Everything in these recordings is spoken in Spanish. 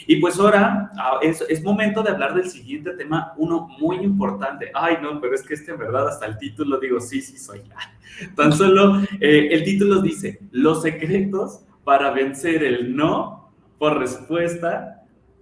Y pues ahora es momento de hablar del siguiente tema, uno muy importante. Ay, no, pero es que en verdad hasta el título digo, sí, sí soy. Tan solo el título dice, los secretos para vencer el no por respuesta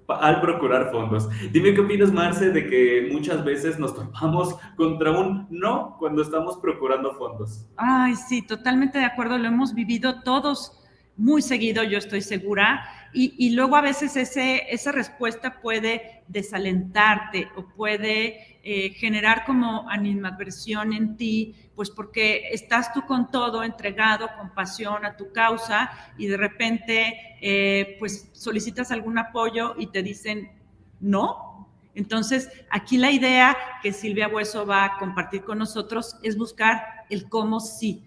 al procurar fondos. Dime qué opinas, Marce, de que muchas veces nos topamos contra un no cuando estamos procurando fondos. Ay, sí, totalmente de acuerdo, lo hemos vivido todos muy seguido, yo estoy segura, y luego a veces esa respuesta puede desalentarte o puede generar como animadversión en ti, pues porque estás tú con todo entregado, con pasión a tu causa y de repente pues solicitas algún apoyo y te dicen no. Entonces, aquí la idea que Silvia Bueso va a compartir con nosotros es buscar el cómo sí.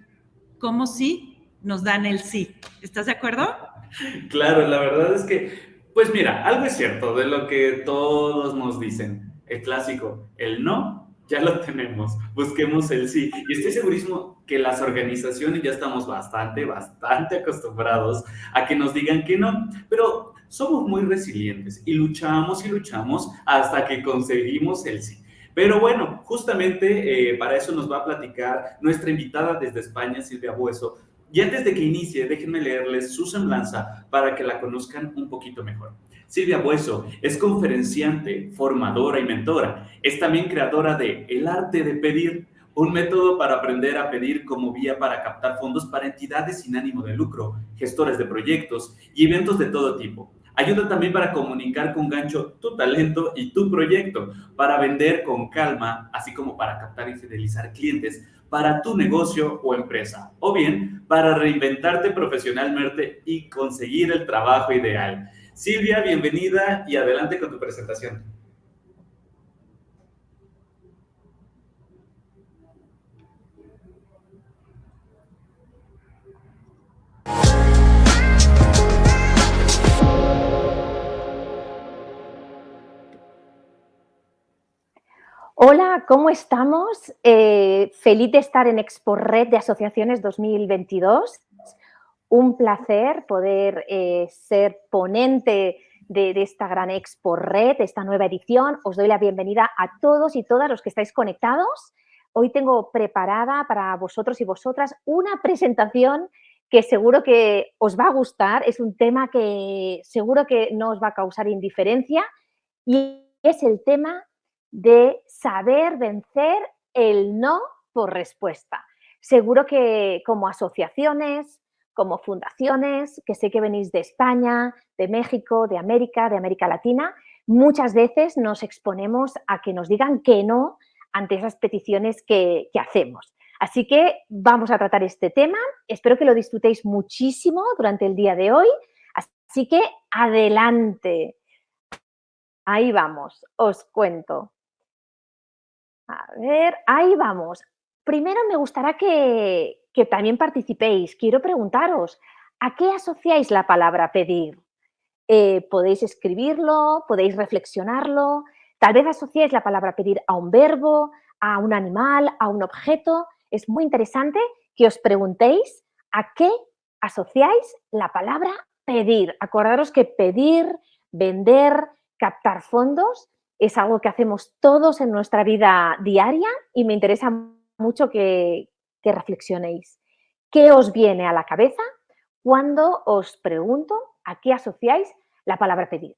Cómo sí nos dan el sí. ¿Estás de acuerdo? Claro, la verdad es que, pues mira, algo es cierto de lo que todos nos dicen. El clásico, el no, ya lo tenemos, busquemos el sí. Y estoy segurísimo que las organizaciones ya estamos bastante acostumbrados a que nos digan que no, pero somos muy resilientes y luchamos hasta que conseguimos el sí. Pero bueno, justamente para eso nos va a platicar nuestra invitada desde España, Silvia Bueso. Y antes de que inicie, déjenme leerles su semblanza para que la conozcan un poquito mejor. Silvia Bueso es conferenciante, formadora y mentora. Es también creadora de El Arte de Pedir, un método para aprender a pedir como vía para captar fondos para entidades sin ánimo de lucro, gestores de proyectos y eventos de todo tipo. Ayuda también para comunicar con gancho tu talento y tu proyecto, para vender con calma, así como para captar y fidelizar clientes para tu negocio o empresa, o bien para reinventarte profesionalmente y conseguir el trabajo ideal. Silvia, bienvenida y adelante con tu presentación. Hola, ¿cómo estamos? Feliz de estar en ExpoRed de Asociaciones 2022. Un placer poder ser ponente de esta gran ExpoRed, de esta nueva edición. Os doy la bienvenida a todos y todas los que estáis conectados. Hoy tengo preparada para vosotros y vosotras una presentación que seguro que os va a gustar. Es un tema que seguro que no os va a causar indiferencia y es el tema de saber vencer el no por respuesta. Seguro que como asociaciones, como fundaciones, que sé que venís de España, de México, de América Latina, muchas veces nos exponemos a que nos digan que no ante esas peticiones que hacemos. Así que vamos a tratar este tema. Espero que lo disfrutéis muchísimo durante el día de hoy. Así que adelante. Ahí vamos, os cuento. A ver, ahí vamos. Primero me gustaría que también participéis. Quiero preguntaros, ¿a qué asociáis la palabra pedir? Podéis escribirlo, podéis reflexionarlo. Tal vez asociéis la palabra pedir a un verbo, a un animal, a un objeto. Es muy interesante que os preguntéis a qué asociáis la palabra pedir. Acordaros que pedir, vender, captar fondos es algo que hacemos todos en nuestra vida diaria y me interesa mucho que reflexionéis. ¿Qué os viene a la cabeza cuando os pregunto a qué asociáis la palabra pedir?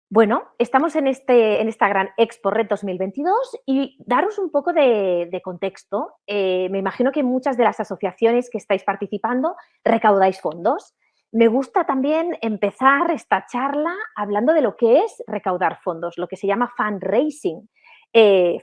Bueno, estamos en esta gran ExpoRed 2022 y daros un poco de contexto. Me imagino que muchas de las asociaciones que estáis participando recaudáis fondos. Me gusta también empezar esta charla hablando de lo que es recaudar fondos, lo que se llama fundraising.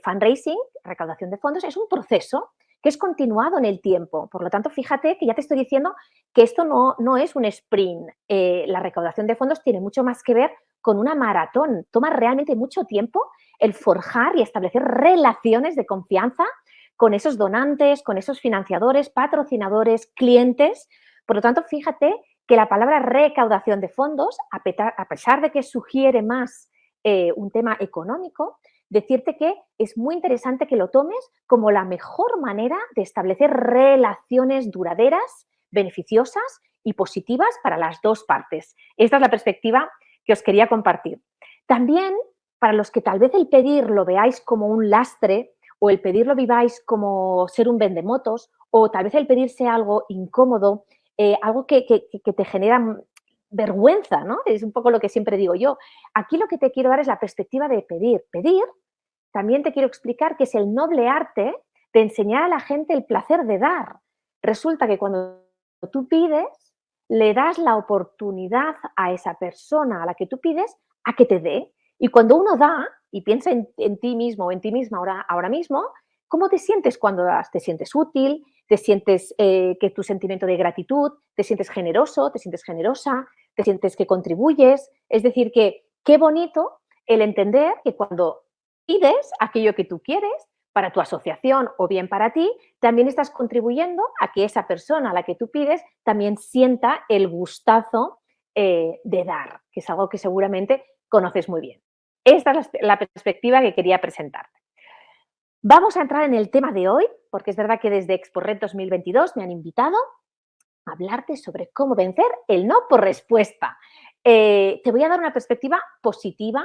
Fundraising, recaudación de fondos, es un proceso que es continuado en el tiempo. Por lo tanto, fíjate que ya te estoy diciendo que esto no es un sprint. La recaudación de fondos tiene mucho más que ver con una maratón. Toma realmente mucho tiempo el forjar y establecer relaciones de confianza con esos donantes, con esos financiadores, patrocinadores, clientes. Por lo tanto, fíjate que la palabra recaudación de fondos, a pesar de que sugiere más un tema económico, decirte que es muy interesante que lo tomes como la mejor manera de establecer relaciones duraderas, beneficiosas y positivas para las dos partes. Esta es la perspectiva que os quería compartir. También, para los que tal vez el pedir lo veáis como un lastre o el pedir lo viváis como ser un vendemotos o tal vez el pedir sea algo incómodo, algo que te genera vergüenza, ¿no? Es un poco lo que siempre digo yo. Aquí lo que te quiero dar es la perspectiva de pedir. Pedir, también te quiero explicar que es el noble arte de enseñar a la gente el placer de dar. Resulta que cuando tú pides, le das la oportunidad a esa persona a la que tú pides a que te dé. Y cuando uno da, y piensa en ti mismo o en ti misma ahora mismo, ¿cómo te sientes cuando das? ¿Te sientes útil? ¿Te sientes que tu sentimiento de gratitud? ¿Te sientes generoso? ¿Te sientes generosa? ¿Te sientes que contribuyes? Es decir, que qué bonito el entender que cuando pides aquello que tú quieres para tu asociación o bien para ti, también estás contribuyendo a que esa persona a la que tú pides también sienta el gustazo de dar, que es algo que seguramente conoces muy bien. Esta es la perspectiva que quería presentarte. Vamos a entrar en el tema de hoy, porque es verdad que desde ExpoRed 2022 me han invitado a hablarte sobre cómo vencer el no por respuesta. Te voy a dar una perspectiva positiva.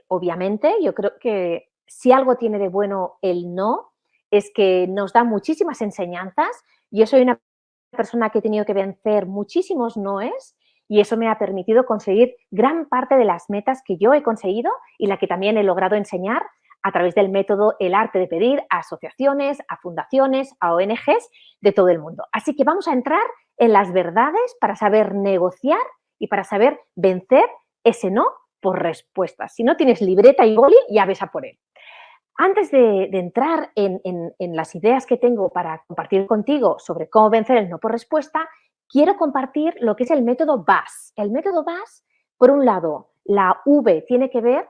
Obviamente, yo creo que si algo tiene de bueno el no, es que nos da muchísimas enseñanzas. Yo soy una persona que he tenido que vencer muchísimos noes y eso me ha permitido conseguir gran parte de las metas que yo he conseguido y la que también he logrado enseñar a través del método El Arte de Pedir a asociaciones, a fundaciones, a ONGs de todo el mundo. Así que vamos a entrar en las verdades para saber negociar y para saber vencer ese no por respuesta. Si no tienes libreta y boli, ya ves a por él. Antes de entrar en las ideas que tengo para compartir contigo sobre cómo vencer el no por respuesta, quiero compartir lo que es el método VAS. El método VAS, por un lado, la V tiene que ver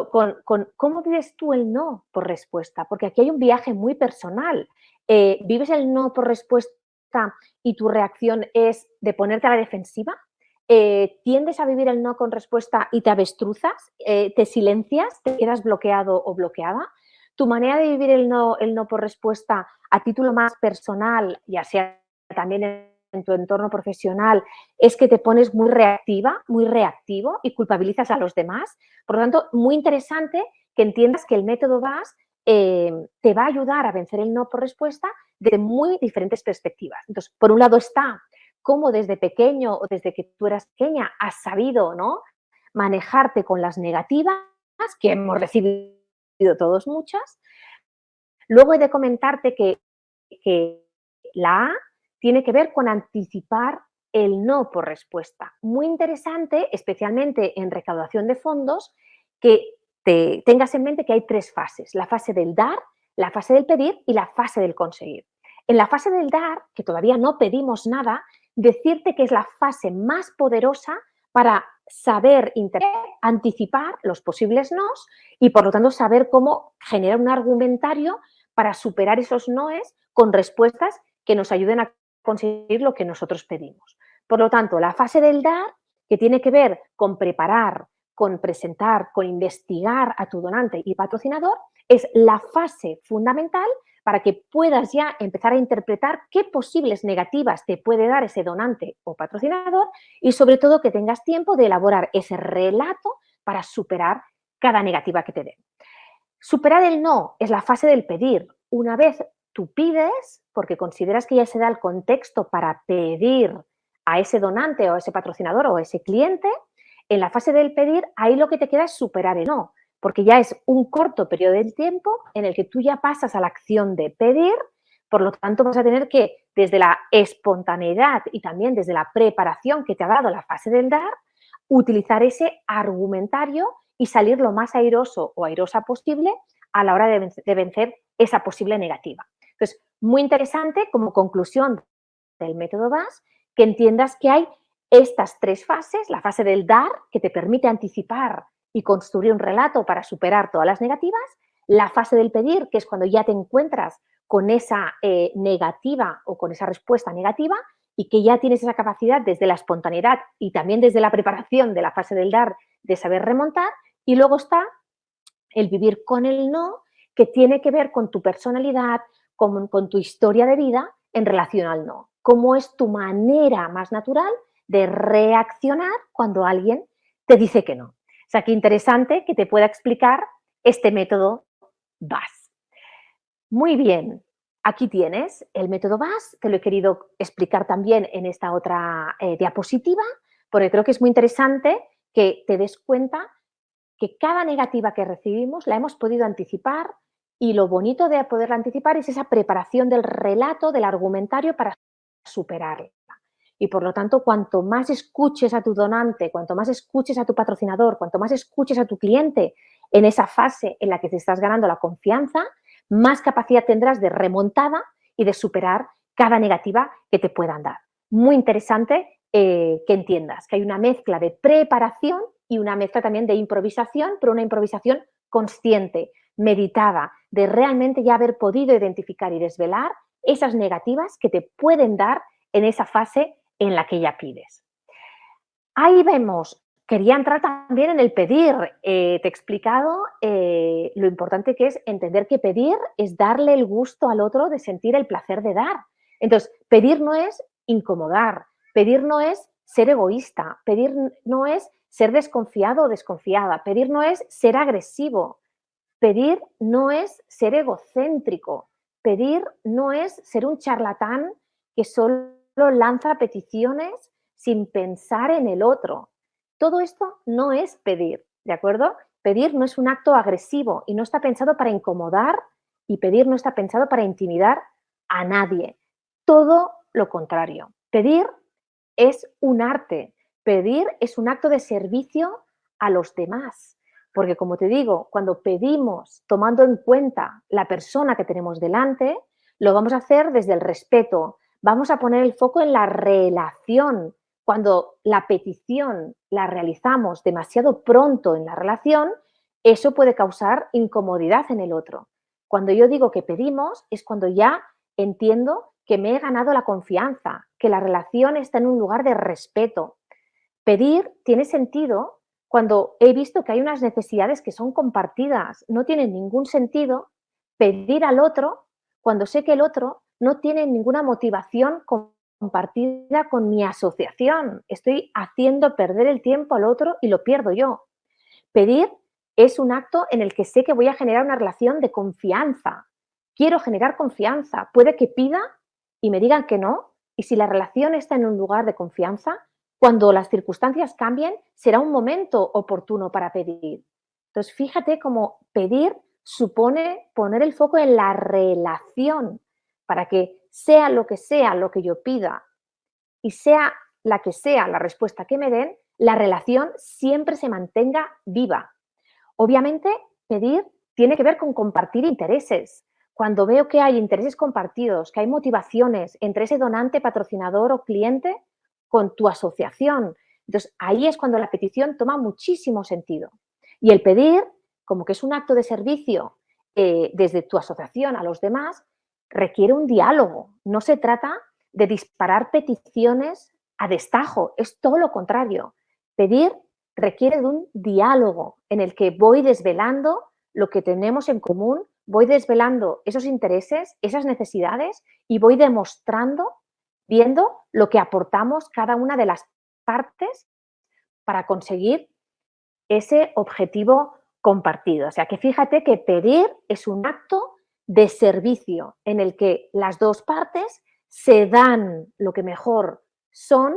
con cómo vives tú el no por respuesta, porque aquí hay un viaje muy personal. ¿Vives el no por respuesta y tu reacción es de ponerte a la defensiva? ¿Tiendes a vivir el no con respuesta y te avestruzas? ¿Te silencias? ¿Te quedas bloqueado o bloqueada? ¿Tu manera de vivir el no por respuesta a título más personal, ya sea también en tu entorno profesional, es que te pones muy reactiva, muy reactivo y culpabilizas a los demás? Por lo tanto, muy interesante que entiendas que el método VAS te va a ayudar a vencer el no por respuesta desde muy diferentes perspectivas. Entonces, por un lado está cómo desde pequeño o desde que tú eras pequeña has sabido, ¿no?, manejarte con las negativas, que hemos recibido todos muchas. Luego he de comentarte que la A tiene que ver con anticipar el no por respuesta. Muy interesante, especialmente en recaudación de fondos, que te tengas en mente que hay tres fases: la fase del dar, la fase del pedir y la fase del conseguir. En la fase del dar, que todavía no pedimos nada, decirte que es la fase más poderosa para saber anticipar los posibles nos y, por lo tanto, saber cómo generar un argumentario para superar esos noes con respuestas que nos ayuden a conseguir lo que nosotros pedimos. Por lo tanto, la fase del dar, que tiene que ver con preparar, con presentar, con investigar a tu donante y patrocinador, es la fase fundamental para que puedas ya empezar a interpretar qué posibles negativas te puede dar ese donante o patrocinador y, sobre todo, que tengas tiempo de elaborar ese relato para superar cada negativa que te den. Superar el no es la fase del pedir. Una vez tú pides, porque consideras que ya se da el contexto para pedir a ese donante o a ese patrocinador o a ese cliente, en la fase del pedir, ahí lo que te queda es superar el no, porque ya es un corto periodo de tiempo en el que tú ya pasas a la acción de pedir. Por lo tanto, vas a tener que, desde la espontaneidad y también desde la preparación que te ha dado la fase del dar, utilizar ese argumentario y salir lo más airoso o airosa posible a la hora de vencer esa posible negativa. Entonces, muy interesante como conclusión del método VAS que entiendas que hay estas tres fases: la fase del dar, que te permite anticipar y construir un relato para superar todas las negativas; la fase del pedir, que es cuando ya te encuentras con esa negativa o con esa respuesta negativa y que ya tienes esa capacidad desde la espontaneidad y también desde la preparación de la fase del dar de saber remontar; y luego está el vivir con el no, que tiene que ver con tu personalidad, con tu historia de vida en relación al no. Cómo es tu manera más natural de reaccionar cuando alguien te dice que no. O sea, qué interesante que te pueda explicar este método VAS. Muy bien, aquí tienes el método VAS, te lo he querido explicar también en esta otra diapositiva, porque creo que es muy interesante que te des cuenta que cada negativa que recibimos la hemos podido anticipar y lo bonito de poderla anticipar es esa preparación del relato, del argumentario para superarla. Y por lo tanto, cuanto más escuches a tu donante, cuanto más escuches a tu patrocinador, cuanto más escuches a tu cliente en esa fase en la que te estás ganando la confianza, más capacidad tendrás de remontada y de superar cada negativa que te puedan dar. Muy interesante que entiendas que hay una mezcla de preparación y una mezcla también de improvisación, pero una improvisación consciente, meditada, de realmente ya haber podido identificar y desvelar esas negativas que te pueden dar en esa fase en la que ya pides. Ahí vemos, quería entrar también en el pedir. Te he explicado lo importante que es entender que pedir es darle el gusto al otro de sentir el placer de dar. Entonces, pedir no es incomodar, pedir no es ser egoísta, pedir no es ser desconfiado o desconfiada, pedir no es ser agresivo, pedir no es ser egocéntrico, pedir no es ser un charlatán que solo lanza peticiones sin pensar en el otro. Todo esto no es pedir, ¿de acuerdo? Pedir no es un acto agresivo y no está pensado para incomodar y pedir no está pensado para intimidar a nadie. Todo lo contrario. Pedir es un arte. Pedir es un acto de servicio a los demás. Porque, como te digo, cuando pedimos tomando en cuenta la persona que tenemos delante, lo vamos a hacer desde el respeto. Vamos a poner el foco en la relación. Cuando la petición la realizamos demasiado pronto en la relación, eso puede causar incomodidad en el otro. Cuando yo digo que pedimos, es cuando ya entiendo que me he ganado la confianza, que la relación está en un lugar de respeto. Pedir tiene sentido cuando he visto que hay unas necesidades que son compartidas. No tiene ningún sentido pedir al otro cuando sé que el otro no tiene ninguna motivación compartida con mi asociación. Estoy haciendo perder el tiempo al otro y lo pierdo yo. Pedir es un acto en el que sé que voy a generar una relación de confianza. Quiero generar confianza. Puede que pida y me digan que no. Y si la relación está en un lugar de confianza, cuando las circunstancias cambien, será un momento oportuno para pedir. Entonces, fíjate cómo pedir supone poner el foco en la relación para que sea lo que yo pida y sea la respuesta que me den, la relación siempre se mantenga viva. Obviamente, pedir tiene que ver con compartir intereses. Cuando veo que hay intereses compartidos, que hay motivaciones entre ese donante, patrocinador o cliente con tu asociación. Entonces, ahí es cuando la petición toma muchísimo sentido. Y el pedir, como que es un acto de servicio desde tu asociación a los demás, requiere un diálogo. No se trata de disparar peticiones a destajo, es todo lo contrario. Pedir requiere de un diálogo en el que voy desvelando lo que tenemos en común, voy desvelando esos intereses, esas necesidades y voy demostrando, viendo lo que aportamos cada una de las partes para conseguir ese objetivo compartido. O sea que fíjate que pedir es un acto de servicio en el que las dos partes se dan lo que mejor son,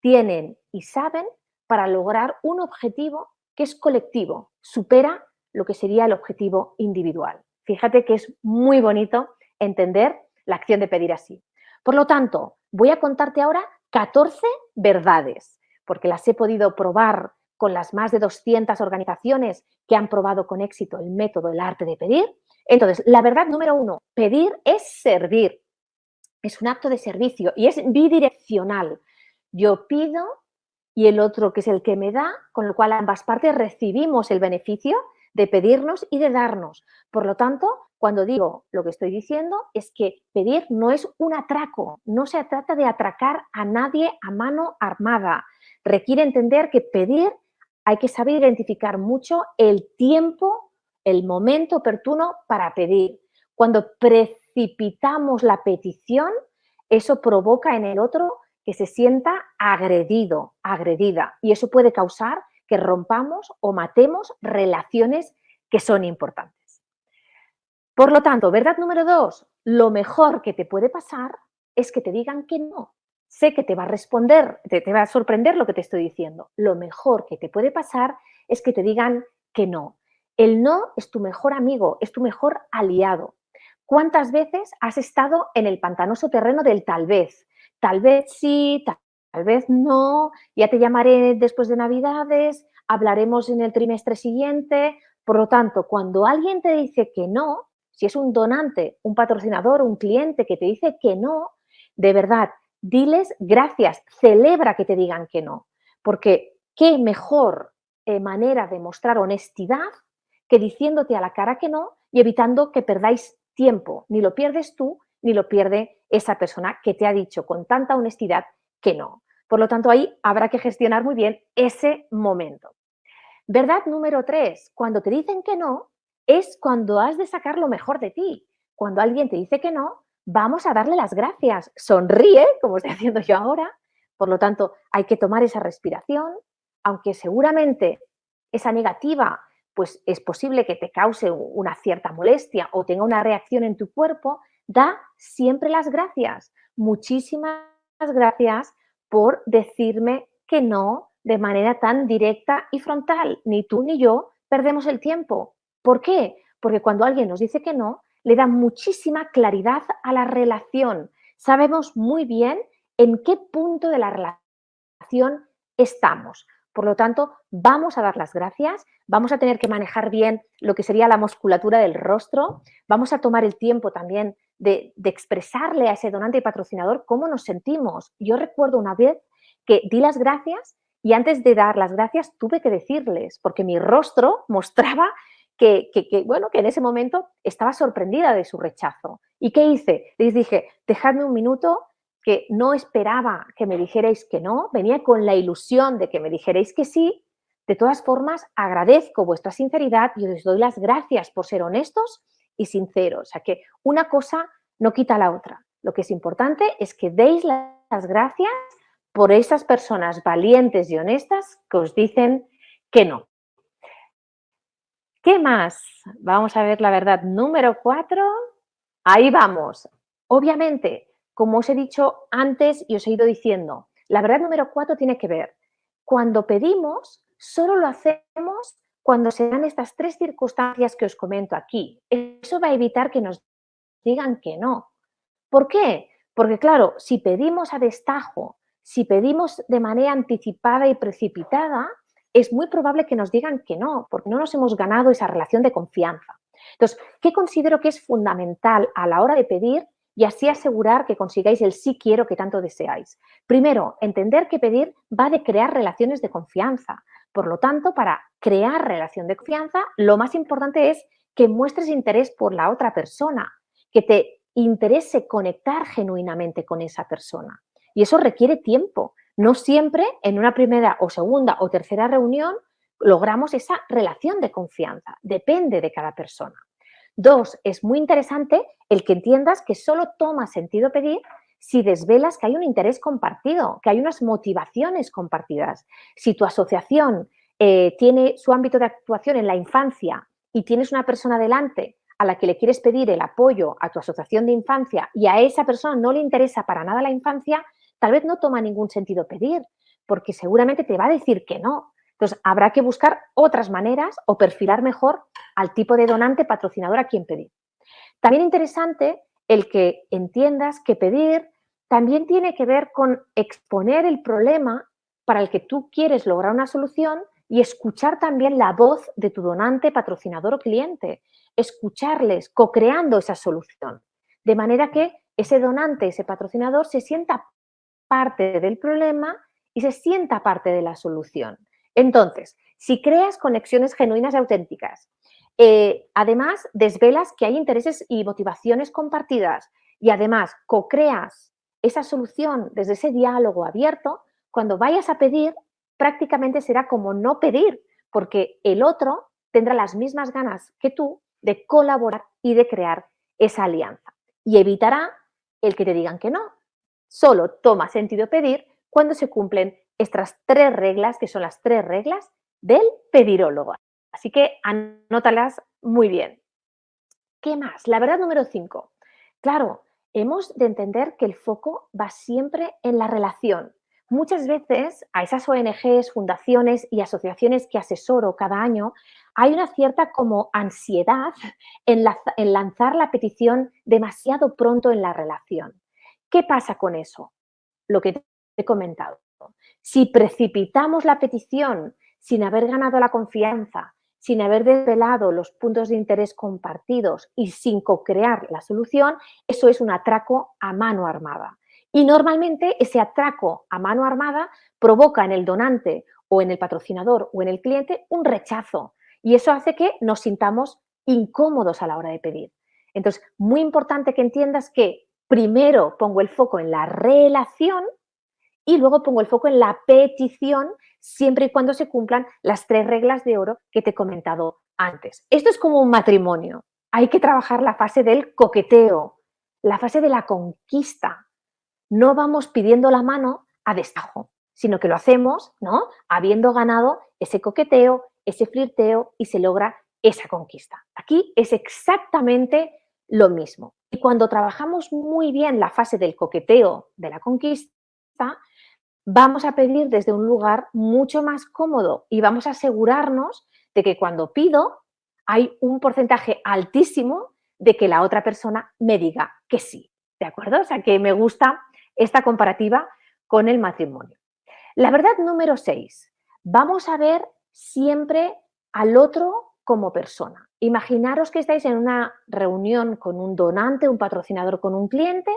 tienen y saben para lograr un objetivo que es colectivo, supera lo que sería el objetivo individual. Fíjate que es muy bonito entender la acción de pedir así. Por lo tanto, voy a contarte ahora 14 verdades, porque las he podido probar con las más de 200 organizaciones que han probado con éxito el método, el arte de pedir. Entonces, la verdad número 1, pedir es servir. Es un acto de servicio y es bidireccional. Yo pido y el otro, que es el que me da, con lo cual ambas partes recibimos el beneficio de pedirnos y de darnos. Por lo tanto, cuando digo lo que estoy diciendo es que pedir no es un atraco, no se trata de atracar a nadie a mano armada. Requiere entender que pedir hay que saber identificar mucho el tiempo, el momento oportuno para pedir. Cuando precipitamos la petición, eso provoca en el otro que se sienta agredido, agredida. Y eso puede causar que rompamos o matemos relaciones que son importantes. Por lo tanto, verdad número 2, lo mejor que te puede pasar es que te digan que no. Sé que te va a responder, te va a sorprender lo que te estoy diciendo. Lo mejor que te puede pasar es que te digan que no. El no es tu mejor amigo, es tu mejor aliado. ¿Cuántas veces has estado en el pantanoso terreno del tal vez? Tal vez sí, tal vez no, ya te llamaré después de Navidades, hablaremos en el trimestre siguiente. Por lo tanto, cuando alguien te dice que no, si es un donante, un patrocinador, un cliente que te dice que no, de verdad, diles gracias, celebra que te digan que no, porque qué mejor manera de mostrar honestidad que diciéndote a la cara que no y evitando que perdáis tiempo, ni lo pierdes tú, ni lo pierde esa persona que te ha dicho con tanta honestidad que no. Por lo tanto, ahí habrá que gestionar muy bien ese momento. Verdad número 3, cuando te dicen que no, es cuando has de sacar lo mejor de ti. Cuando alguien te dice que no, vamos a darle las gracias. Sonríe, como estoy haciendo yo ahora. Por lo tanto, hay que tomar esa respiración, aunque seguramente esa negativa, pues es posible que te cause una cierta molestia o tenga una reacción en tu cuerpo, da siempre las gracias. Muchísimas gracias por decirme que no de manera tan directa y frontal. Ni tú ni yo perdemos el tiempo. ¿Por qué? Porque cuando alguien nos dice que no, le da muchísima claridad a la relación. Sabemos muy bien en qué punto de la relación estamos. Por lo tanto, vamos a dar las gracias, vamos a tener que manejar bien lo que sería la musculatura del rostro, vamos a tomar el tiempo también de expresarle a ese donante y patrocinador cómo nos sentimos. Yo recuerdo una vez que di las gracias y antes de dar las gracias tuve que decirles, porque mi rostro mostraba bueno, que en ese momento estaba sorprendida de su rechazo. ¿Y qué hice? Les dije, dejadme un minuto, que no esperaba que me dijerais que no, venía con la ilusión de que me dijerais que sí. De todas formas, agradezco vuestra sinceridad y os doy las gracias por ser honestos y sinceros. O sea que una cosa no quita la otra. Lo que es importante es que deis las gracias por esas personas valientes y honestas que os dicen que no. ¿Qué más? Vamos a ver la verdad número 4. Ahí vamos. Obviamente, como os he dicho antes y os he ido diciendo, la verdad número 4 tiene que ver, cuando pedimos, solo lo hacemos cuando se dan estas 3 circunstancias que os comento aquí. Eso va a evitar que nos digan que no. ¿Por qué? Porque claro, si pedimos a destajo, si pedimos de manera anticipada y precipitada, es muy probable que nos digan que no, porque no nos hemos ganado esa relación de confianza. Entonces, ¿qué considero que es fundamental a la hora de pedir y así asegurar que consigáis el sí quiero que tanto deseáis? Primero, entender que pedir va de crear relaciones de confianza. Por lo tanto, para crear relación de confianza, lo más importante es que muestres interés por la otra persona, que te interese conectar genuinamente con esa persona. Y eso requiere tiempo. No siempre en una primera o segunda o tercera reunión logramos esa relación de confianza. Depende de cada persona. 2, es muy interesante el que entiendas que solo toma sentido pedir si desvelas que hay un interés compartido, que hay unas motivaciones compartidas. Si tu asociación tiene su ámbito de actuación en la infancia y tienes una persona delante a la que le quieres pedir el apoyo a tu asociación de infancia y a esa persona no le interesa para nada la infancia, tal vez no toma ningún sentido pedir, porque seguramente te va a decir que no. Entonces, habrá que buscar otras maneras o perfilar mejor al tipo de donante patrocinador a quien pedir. También interesante el que entiendas que pedir también tiene que ver con exponer el problema para el que tú quieres lograr una solución y escuchar también la voz de tu donante, patrocinador o cliente. Escucharles, co-creando esa solución. De manera que ese donante, ese patrocinador se sienta parte del problema y se sienta parte de la solución. Entonces, si creas conexiones genuinas y auténticas, además desvelas que hay intereses y motivaciones compartidas y además co-creas esa solución desde ese diálogo abierto, cuando vayas a pedir, prácticamente será como no pedir, porque el otro tendrá las mismas ganas que tú de colaborar y de crear esa alianza y evitará el que te digan que no. Solo toma sentido pedir cuando se cumplen estas 3 reglas, que son las 3 reglas del pedirólogo. Así que anótalas muy bien. ¿Qué más? La verdad número 5. Claro, hemos de entender que el foco va siempre en la relación. Muchas veces a esas ONGs, fundaciones y asociaciones que asesoro cada año, hay una cierta como ansiedad en lanzar la petición demasiado pronto en la relación. ¿Qué pasa con eso? Lo que te he comentado. Si precipitamos la petición sin haber ganado la confianza, sin haber desvelado los puntos de interés compartidos y sin co-crear la solución, eso es un atraco a mano armada. Y normalmente ese atraco a mano armada provoca en el donante o en el patrocinador o en el cliente un rechazo. Y eso hace que nos sintamos incómodos a la hora de pedir. Entonces, muy importante que entiendas que primero pongo el foco en la relación y luego pongo el foco en la petición siempre y cuando se cumplan las 3 reglas de oro que te he comentado antes. Esto es como un matrimonio. Hay que trabajar la fase del coqueteo, la fase de la conquista. No vamos pidiendo la mano a destajo, sino que lo hacemos, ¿no? Habiendo ganado ese coqueteo, ese flirteo y se logra esa conquista. Aquí es exactamente lo mismo. Y cuando trabajamos muy bien la fase del coqueteo, de la conquista, vamos a pedir desde un lugar mucho más cómodo y vamos a asegurarnos de que cuando pido hay un porcentaje altísimo de que la otra persona me diga que sí, ¿de acuerdo? O sea, que me gusta esta comparativa con el matrimonio. La verdad número 6, vamos a ver siempre al otro como persona. Imaginaros que estáis en una reunión con un donante, un patrocinador con un cliente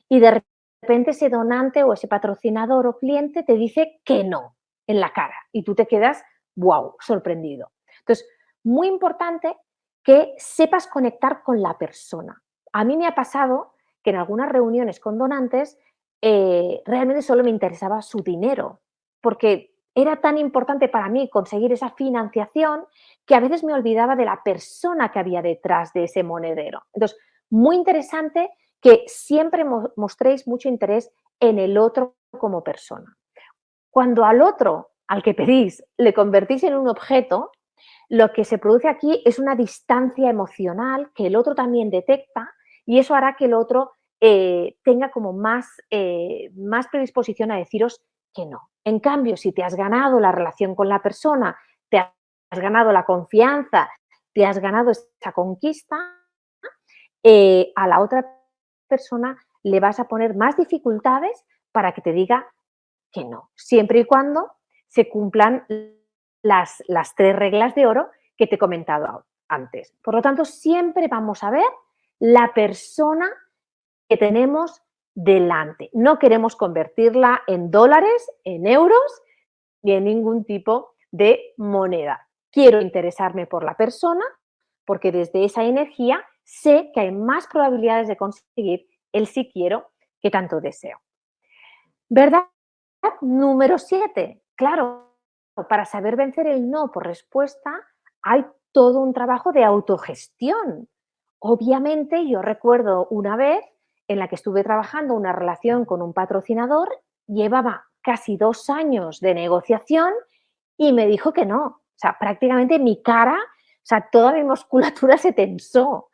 y de repente ese donante o ese patrocinador o cliente te dice que no en la cara y tú te quedas, wow, sorprendido. Entonces, muy importante que sepas conectar con la persona. A mí me ha pasado que en algunas reuniones con donantes realmente solo me interesaba su dinero, porque era tan importante para mí conseguir esa financiación que a veces me olvidaba de la persona que había detrás de ese monedero. Entonces, muy interesante que siempre mostréis mucho interés en el otro como persona. Cuando al otro, al que pedís, le convertís en un objeto, lo que se produce aquí es una distancia emocional que el otro también detecta y eso hará que el otro tenga como más predisposición a deciros que no. En cambio, si te has ganado la relación con la persona, te has ganado la confianza, te has ganado esa conquista, a la otra persona le vas a poner más dificultades para que te diga que no, siempre y cuando se cumplan las 3 reglas de oro que te he comentado antes. Por lo tanto, siempre vamos a ver la persona que tenemos delante. No queremos convertirla en dólares, en euros, ni en ningún tipo de moneda. Quiero interesarme por la persona porque desde esa energía sé que hay más probabilidades de conseguir el sí quiero que tanto deseo. ¿Verdad? Número 7. Claro, para saber vencer el no por respuesta hay todo un trabajo de autogestión. Obviamente, yo recuerdo una vez en la que estuve trabajando una relación con un patrocinador, llevaba casi 2 años de negociación y me dijo que no. O sea, prácticamente mi cara, o sea, toda mi musculatura se tensó,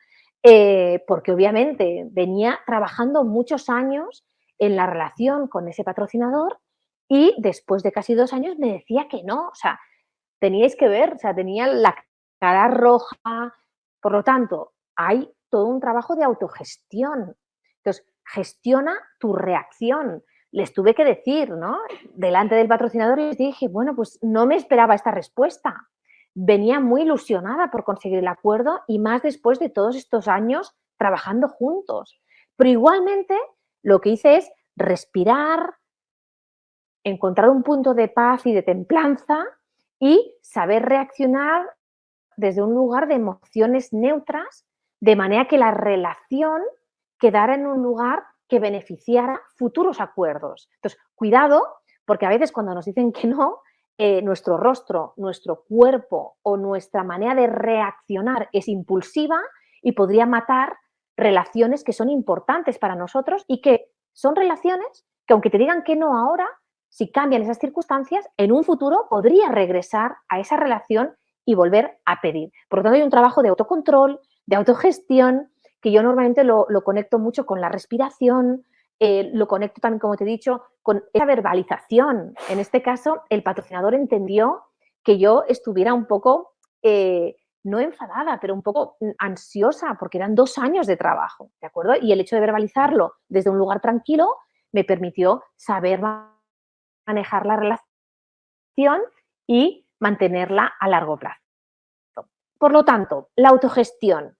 porque obviamente venía trabajando muchos años en la relación con ese patrocinador y después de casi 2 años me decía que no. O sea, teníais que ver, o sea, tenía la cara roja. Por lo tanto, hay todo un trabajo de autogestión. Entonces, gestiona tu reacción. Les tuve que decir, ¿no? Delante del patrocinador les dije, bueno, pues no me esperaba esta respuesta. Venía muy ilusionada por conseguir el acuerdo y más después de todos estos años trabajando juntos. Pero igualmente lo que hice es respirar, encontrar un punto de paz y de templanza y saber reaccionar desde un lugar de emociones neutras, de manera que la relación quedara en un lugar que beneficiara futuros acuerdos. Entonces, cuidado, porque a veces cuando nos dicen que no, nuestro rostro, nuestro cuerpo o nuestra manera de reaccionar es impulsiva y podría matar relaciones que son importantes para nosotros y que son relaciones que aunque te digan que no ahora, si cambian esas circunstancias, en un futuro podría regresar a esa relación y volver a pedir. Por lo tanto, hay un trabajo de autocontrol, de autogestión, que yo normalmente lo conecto mucho con la respiración, lo conecto también, como te he dicho, con esa verbalización. En este caso, el patrocinador entendió que yo estuviera un poco, no enfadada, pero un poco ansiosa, porque eran 2 años de trabajo, ¿de acuerdo? Y el hecho de verbalizarlo desde un lugar tranquilo me permitió saber manejar la relación y mantenerla a largo plazo. Por lo tanto, la autogestión.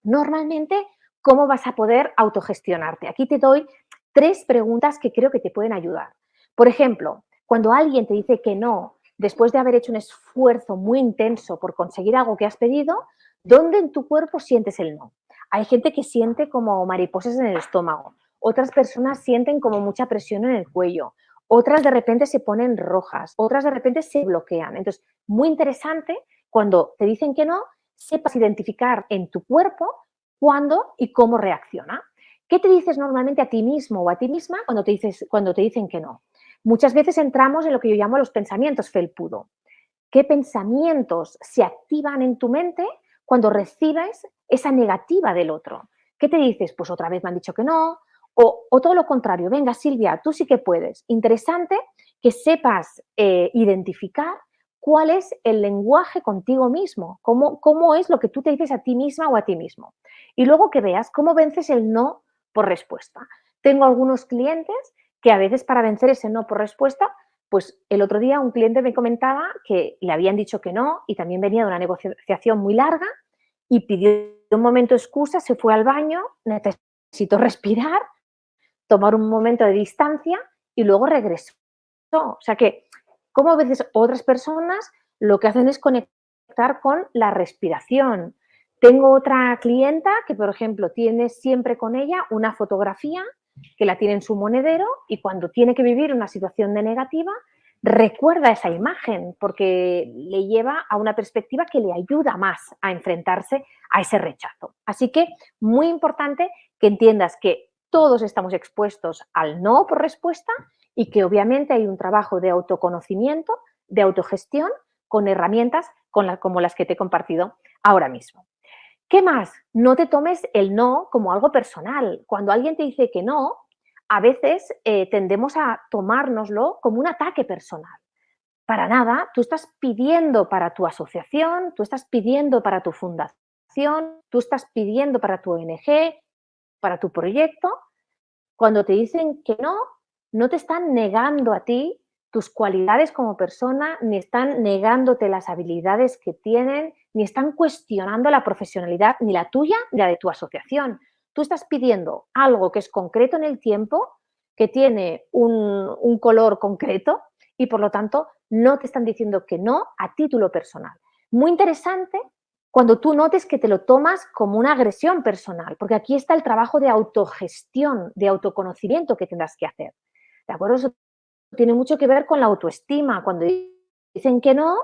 Normalmente, ¿cómo vas a poder autogestionarte? Aquí te doy 3 preguntas que creo que te pueden ayudar. Por ejemplo, cuando alguien te dice que no, después de haber hecho un esfuerzo muy intenso por conseguir algo que has pedido, ¿dónde en tu cuerpo sientes el no? Hay gente que siente como mariposas en el estómago, otras personas sienten como mucha presión en el cuello, otras de repente se ponen rojas, otras de repente se bloquean. Entonces, muy interesante, cuando te dicen que no, sepas identificar en tu cuerpo cuándo y cómo reacciona. ¿Qué te dices normalmente a ti mismo o a ti misma cuando te dicen que no? Muchas veces entramos en lo que yo llamo los pensamientos felpudo. ¿Qué pensamientos se activan en tu mente cuando recibes esa negativa del otro? ¿Qué te dices? Pues otra vez me han dicho que no. O todo lo contrario, venga Silvia, tú sí que puedes. Interesante que sepas identificar cuál es el lenguaje contigo mismo, cómo es lo que tú te dices a ti misma o a ti mismo. Y luego que veas cómo vences el no por respuesta. Tengo algunos clientes que a veces para vencer ese no por respuesta, pues el otro día un cliente me comentaba que le habían dicho que no y también venía de una negociación muy larga y pidió un momento excusa, se fue al baño, necesitó respirar, tomar un momento de distancia y luego regresó. O sea que, como a veces otras personas lo que hacen es conectar con la respiración. Tengo otra clienta que, por ejemplo, tiene siempre con ella una fotografía que la tiene en su monedero y cuando tiene que vivir una situación de negativa, recuerda esa imagen porque le lleva a una perspectiva que le ayuda más a enfrentarse a ese rechazo. Así que muy importante que entiendas que todos estamos expuestos al no por respuesta y que obviamente hay un trabajo de autoconocimiento, de autogestión, con herramientas como las que te he compartido ahora mismo. ¿Qué más? No te tomes el no como algo personal. Cuando alguien te dice que no, a veces tendemos a tomárnoslo como un ataque personal. Para nada, tú estás pidiendo para tu asociación, tú estás pidiendo para tu fundación, tú estás pidiendo para tu ONG, para tu proyecto. Cuando te dicen que no, no te están negando a ti tus cualidades como persona, ni están negándote las habilidades que tienen, ni están cuestionando la profesionalidad, ni la tuya, ni la de tu asociación. Tú estás pidiendo algo que es concreto en el tiempo, que tiene un color concreto y por lo tanto no te están diciendo que no a título personal. Muy interesante cuando tú notes que te lo tomas como una agresión personal, porque aquí está el trabajo de autogestión, de autoconocimiento que tendrás que hacer. ¿De acuerdo? Eso tiene mucho que ver con la autoestima. Cuando dicen que no,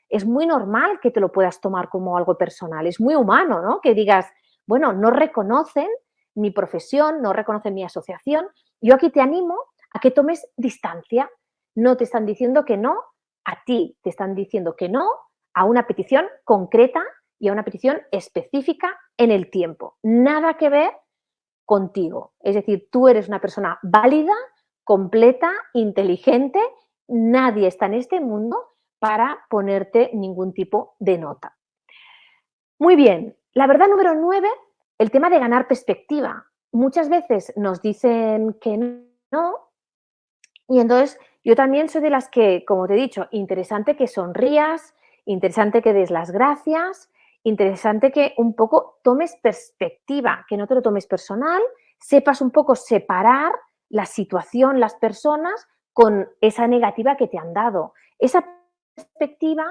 es muy normal que te lo puedas tomar como algo personal. Es muy humano, ¿no? Que digas, bueno, no reconocen mi profesión, no reconocen mi asociación. Yo aquí te animo a que tomes distancia. No te están diciendo que no a ti, te están diciendo que no a una petición concreta y a una petición específica en el tiempo. Nada que ver contigo. Es decir, tú eres una persona válida, completa, inteligente. Nadie está en este mundo para ponerte ningún tipo de nota. Muy bien. La verdad número 9, el tema de ganar perspectiva. Muchas veces nos dicen que no y entonces yo también soy de las que, como te he dicho, interesante que sonrías, interesante que des las gracias, interesante que un poco tomes perspectiva, que no te lo tomes personal, sepas un poco separar la situación, las personas con esa negativa que te han dado. Esa perspectiva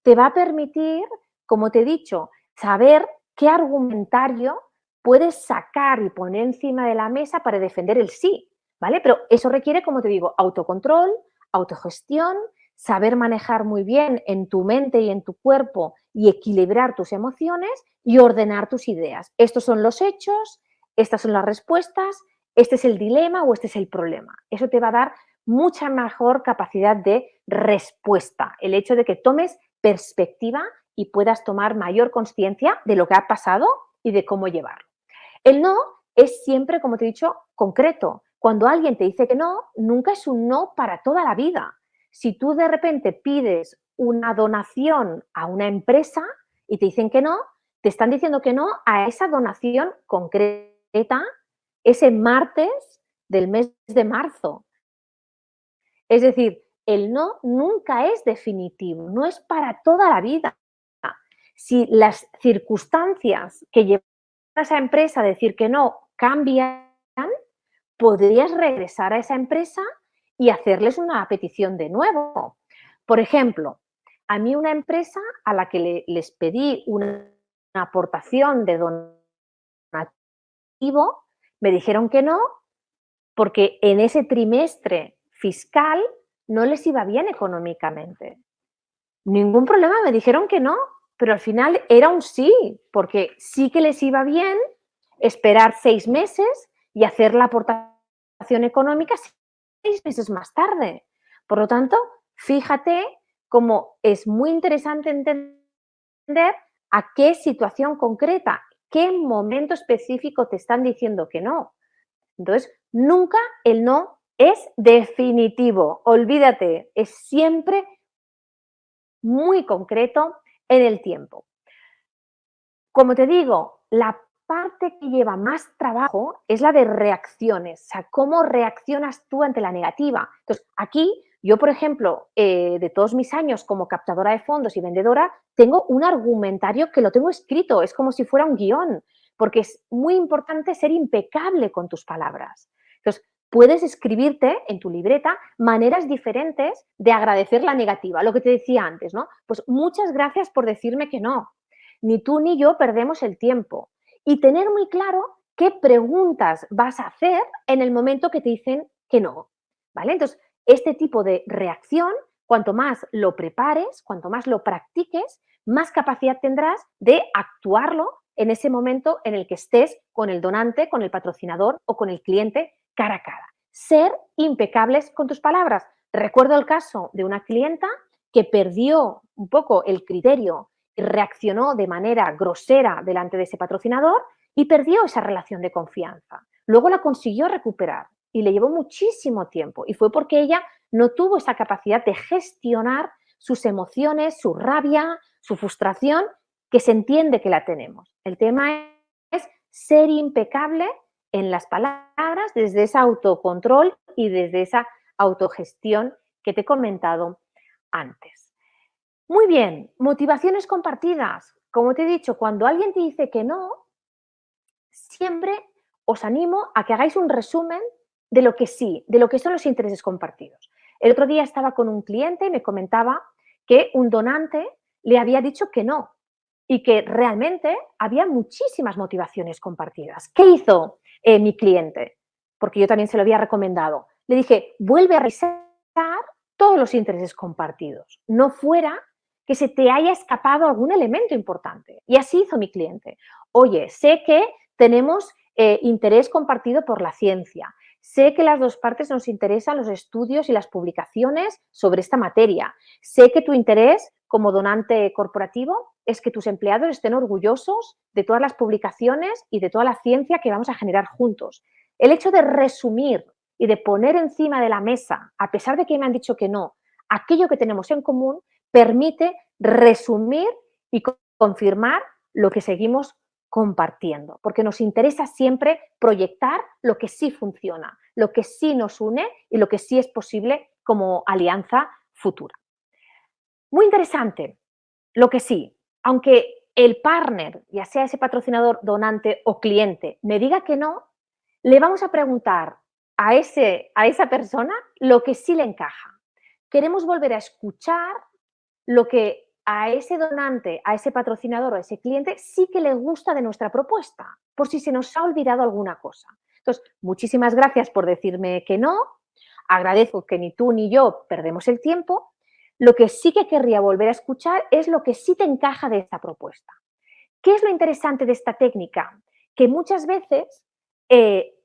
te va a permitir, como te he dicho, saber qué argumentario puedes sacar y poner encima de la mesa para defender el sí, ¿vale? Pero eso requiere, como te digo, autocontrol, autogestión, saber manejar muy bien en tu mente y en tu cuerpo y equilibrar tus emociones y ordenar tus ideas. Estos son los hechos, estas son las respuestas, este es el dilema o este es el problema. Eso te va a dar mucha mejor capacidad de respuesta, el hecho de que tomes perspectiva y puedas tomar mayor conciencia de lo que ha pasado y de cómo llevarlo. El no es siempre, como te he dicho, concreto. Cuando alguien te dice que no, nunca es un no para toda la vida. Si tú de repente pides una donación a una empresa y te dicen que no, te están diciendo que no a esa donación concreta ese martes del mes de marzo. Es decir, el no nunca es definitivo, no es para toda la vida. Si las circunstancias que llevan a esa empresa a decir que no cambian, podrías regresar a esa empresa y hacerles una petición de nuevo. Por ejemplo, a mí una empresa a la que les pedí una aportación de donativo, me dijeron que no, porque en ese trimestre fiscal no les iba bien económicamente. Ningún problema, me dijeron que no, pero al final era un sí, porque sí que les iba bien esperar 6 meses y hacer la aportación económica 6 meses más tarde. Por lo tanto, fíjate cómo es muy interesante entender a qué situación concreta, qué momento específico te están diciendo que no. Entonces, nunca el no es definitivo, olvídate, es siempre muy concreto en el tiempo. Como te digo, la parte que lleva más trabajo es la de reacciones, o sea, cómo reaccionas tú ante la negativa. Entonces, aquí yo, por ejemplo, de todos mis años como captadora de fondos y vendedora, tengo un argumentario que lo tengo escrito, es como si fuera un guión, porque es muy importante ser impecable con tus palabras. Entonces, puedes escribirte en tu libreta maneras diferentes de agradecer la negativa, lo que te decía antes, ¿no? Pues muchas gracias por decirme que no. Ni tú ni yo perdemos el tiempo. Y tener muy claro qué preguntas vas a hacer en el momento que te dicen que no, ¿vale? Entonces, este tipo de reacción, cuanto más lo prepares, cuanto más lo practiques, más capacidad tendrás de actuarlo en ese momento en el que estés con el donante, con el patrocinador o con el cliente cara a cara. Ser impecables con tus palabras. Recuerdo el caso de una clienta que perdió un poco el criterio y reaccionó de manera grosera delante de ese patrocinador y perdió esa relación de confianza. Luego la consiguió recuperar y le llevó muchísimo tiempo y fue porque ella no tuvo esa capacidad de gestionar sus emociones, su rabia, su frustración, que se entiende que la tenemos. El tema es ser impecable en las palabras desde ese autocontrol y desde esa autogestión que te he comentado antes. Muy bien, motivaciones compartidas. Como te he dicho, cuando alguien te dice que no, siempre os animo a que hagáis un resumen de lo que sí, de lo que son los intereses compartidos. El otro día estaba con un cliente y me comentaba que un donante le había dicho que no y que realmente había muchísimas motivaciones compartidas. ¿Qué hizo mi cliente? Porque yo también se lo había recomendado. Le dije, vuelve a revisar todos los intereses compartidos. No fuera que se te haya escapado algún elemento importante. Y así hizo mi cliente. Oye, sé que tenemos interés compartido por la ciencia. Sé que las dos partes nos interesan los estudios y las publicaciones sobre esta materia. Sé que tu interés como donante corporativo es que tus empleados estén orgullosos de todas las publicaciones y de toda la ciencia que vamos a generar juntos. El hecho de resumir y de poner encima de la mesa, a pesar de que me han dicho que no, aquello que tenemos en común, permite resumir y confirmar lo que seguimos compartiendo, porque nos interesa siempre proyectar lo que sí funciona, lo que sí nos une y lo que sí es posible como alianza futura. Muy interesante, lo que sí, aunque el partner, ya sea ese patrocinador, donante o cliente, me diga que no, le vamos a preguntar a esa persona lo que sí le encaja. Queremos volver a escuchar lo que a ese donante, a ese patrocinador o a ese cliente sí que le gusta de nuestra propuesta, por si se nos ha olvidado alguna cosa. Entonces, muchísimas gracias por decirme que no, agradezco que ni tú ni yo perdemos el tiempo. Lo que sí que querría volver a escuchar es lo que sí te encaja de esta propuesta. ¿Qué es lo interesante de esta técnica? Que muchas veces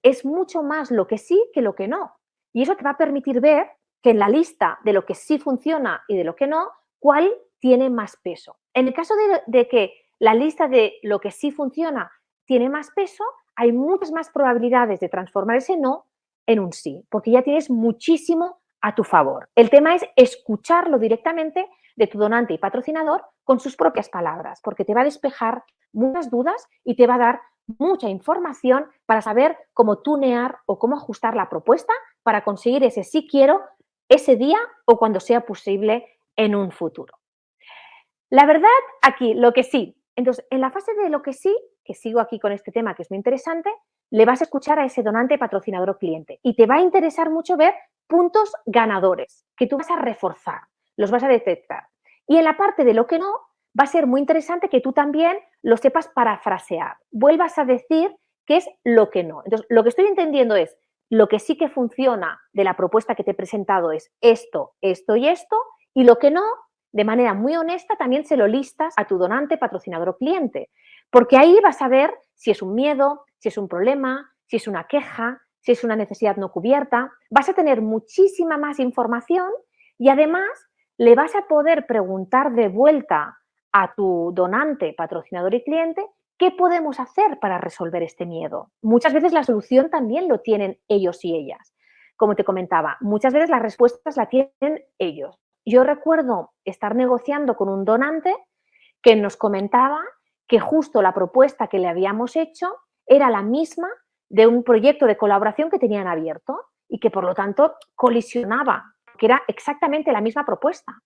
es mucho más lo que sí que lo que no. Y eso te va a permitir ver que en la lista de lo que sí funciona y de lo que no, cuál tiene más peso. En el caso de que la lista de lo que sí funciona tiene más peso, hay muchas más probabilidades de transformar ese no en un sí, porque ya tienes muchísimo a tu favor. El tema es escucharlo directamente de tu donante y patrocinador con sus propias palabras, porque te va a despejar muchas dudas y te va a dar mucha información para saber cómo tunear o cómo ajustar la propuesta para conseguir ese sí quiero ese día o cuando sea posible en un futuro. La verdad, aquí, lo que sí. Entonces, en la fase de lo que sí, que sigo aquí con este tema que es muy interesante, le vas a escuchar a ese donante, patrocinador o cliente y te va a interesar mucho ver puntos ganadores que tú vas a reforzar, los vas a detectar. Y en la parte de lo que no, va a ser muy interesante que tú también lo sepas parafrasear, vuelvas a decir qué es lo que no. Entonces, lo que estoy entendiendo es, lo que sí que funciona de la propuesta que te he presentado es esto, esto y esto, y lo que no, de manera muy honesta, también se lo listas a tu donante, patrocinador o cliente, porque ahí vas a ver si es un miedo, si es un problema, si es una queja, si es una necesidad no cubierta. Vas a tener muchísima más información y además le vas a poder preguntar de vuelta a tu donante, patrocinador y cliente qué podemos hacer para resolver este miedo. Muchas veces la solución también lo tienen ellos y ellas. Como te comentaba, muchas veces las respuestas la tienen ellos. Yo recuerdo estar negociando con un donante que nos comentaba que justo la propuesta que le habíamos hecho era la misma de un proyecto de colaboración que tenían abierto y que por lo tanto colisionaba, que era exactamente la misma propuesta.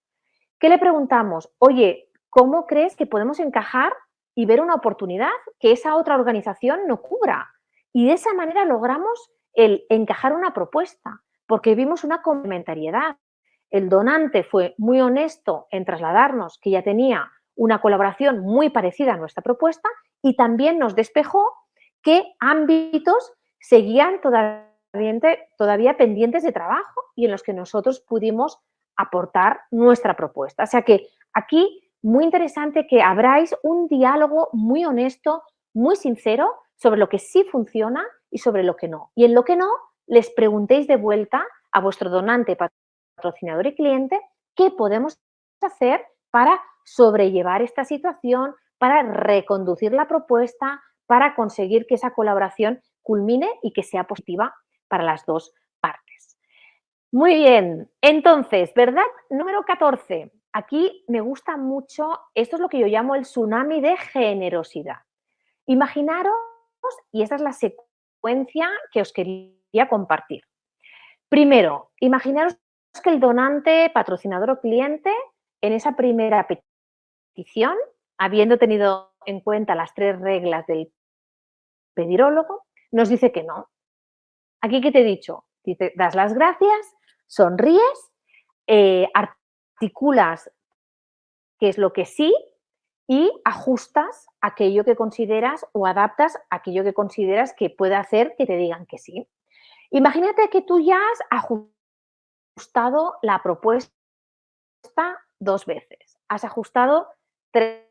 ¿Qué le preguntamos? Oye, ¿cómo crees que podemos encajar y ver una oportunidad que esa otra organización no cubra? Y de esa manera logramos el encajar una propuesta, porque vimos una complementariedad. El donante fue muy honesto en trasladarnos que ya tenía una colaboración muy parecida a nuestra propuesta y también nos despejó qué ámbitos seguían todavía pendientes de trabajo y en los que nosotros pudimos aportar nuestra propuesta. O sea que aquí muy interesante que abráis un diálogo muy honesto, muy sincero sobre lo que sí funciona y sobre lo que no. Y en lo que no, les preguntéis de vuelta a vuestro donante, patrocinador y cliente qué podemos hacer para sobrellevar esta situación, para reconducir la propuesta, para conseguir que esa colaboración culmine y que sea positiva para las dos partes. Muy bien, entonces, ¿verdad? Número 14. Aquí me gusta mucho, esto es lo que yo llamo el tsunami de generosidad. Imaginaros, y esta es la secuencia que os quería compartir. Primero, imaginaros que el donante, patrocinador o cliente, en esa primera petición, habiendo tenido en cuenta las 3 reglas del pedirólogo, nos dice que no. Aquí, ¿qué te he dicho? Dice, das las gracias, sonríes, articulas qué es lo que sí y ajustas aquello que consideras o adaptas aquello que consideras que puede hacer que te digan que sí. Imagínate que tú ya has ajustado la propuesta 2 veces, has ajustado 3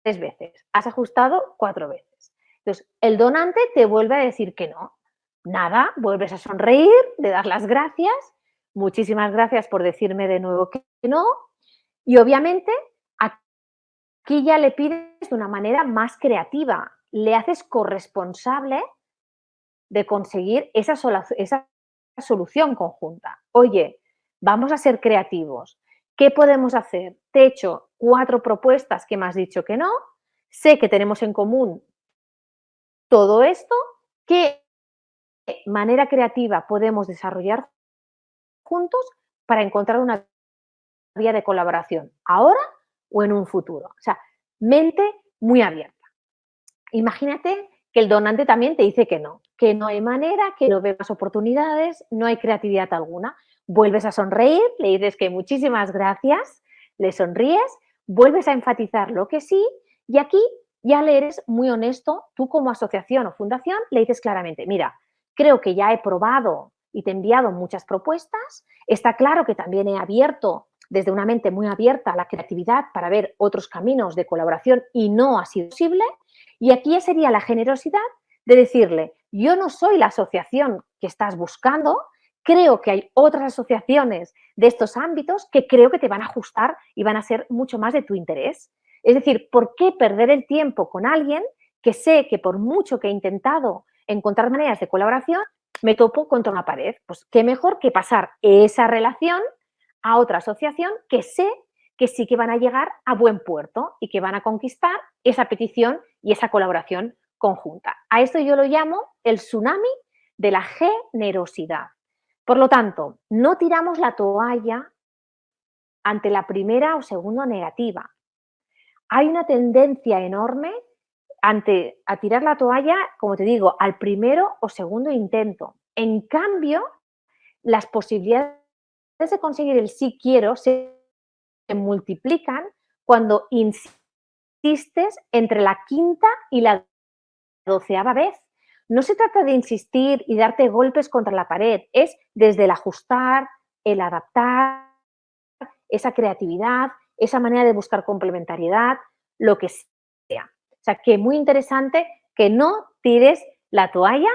veces, has ajustado 4 veces. Entonces, el donante te vuelve a decir que no. Nada, vuelves a sonreír, le das las gracias, muchísimas gracias por decirme de nuevo que no, y obviamente aquí ya le pides de una manera más creativa, le haces corresponsable de conseguir esa solución conjunta. Oye, vamos a ser creativos. ¿Qué podemos hacer? Te he hecho 4 propuestas que me has dicho que no, sé que tenemos en común todo esto, ¿qué manera creativa podemos desarrollar juntos para encontrar una vía de colaboración ahora o en un futuro? O sea, mente muy abierta. Imagínate que el donante también te dice que no hay manera, que no ve más oportunidades, no hay creatividad alguna. Vuelves a sonreír, le dices que muchísimas gracias, le sonríes, vuelves a enfatizar lo que sí y aquí ya le eres muy honesto, tú como asociación o fundación le dices claramente, mira, creo que ya he probado y te he enviado muchas propuestas, está claro que también he abierto desde una mente muy abierta a la creatividad para ver otros caminos de colaboración y no ha sido posible. Y aquí ya sería la generosidad de decirle, yo no soy la asociación que estás buscando, creo que hay otras asociaciones de estos ámbitos que creo que te van a ajustar y van a ser mucho más de tu interés. Es decir, ¿por qué perder el tiempo con alguien que sé que por mucho que he intentado encontrar maneras de colaboración, me topo contra una pared? Pues qué mejor que pasar esa relación a otra asociación que sé que sí que van a llegar a buen puerto y que van a conquistar esa petición y esa colaboración conjunta. A esto yo lo llamo el tsunami de la generosidad. Por lo tanto, no tiramos la toalla ante la primera o segunda negativa. Hay una tendencia enorme a tirar la toalla, como te digo, al primero o segundo intento. En cambio, las posibilidades de conseguir el sí quiero se multiplican cuando insistes entre la quinta y la 12ª vez. No se trata de insistir y darte golpes contra la pared, es desde el ajustar, el adaptar, esa creatividad, esa manera de buscar complementariedad, lo que sea. O sea, que muy interesante que no tires la toalla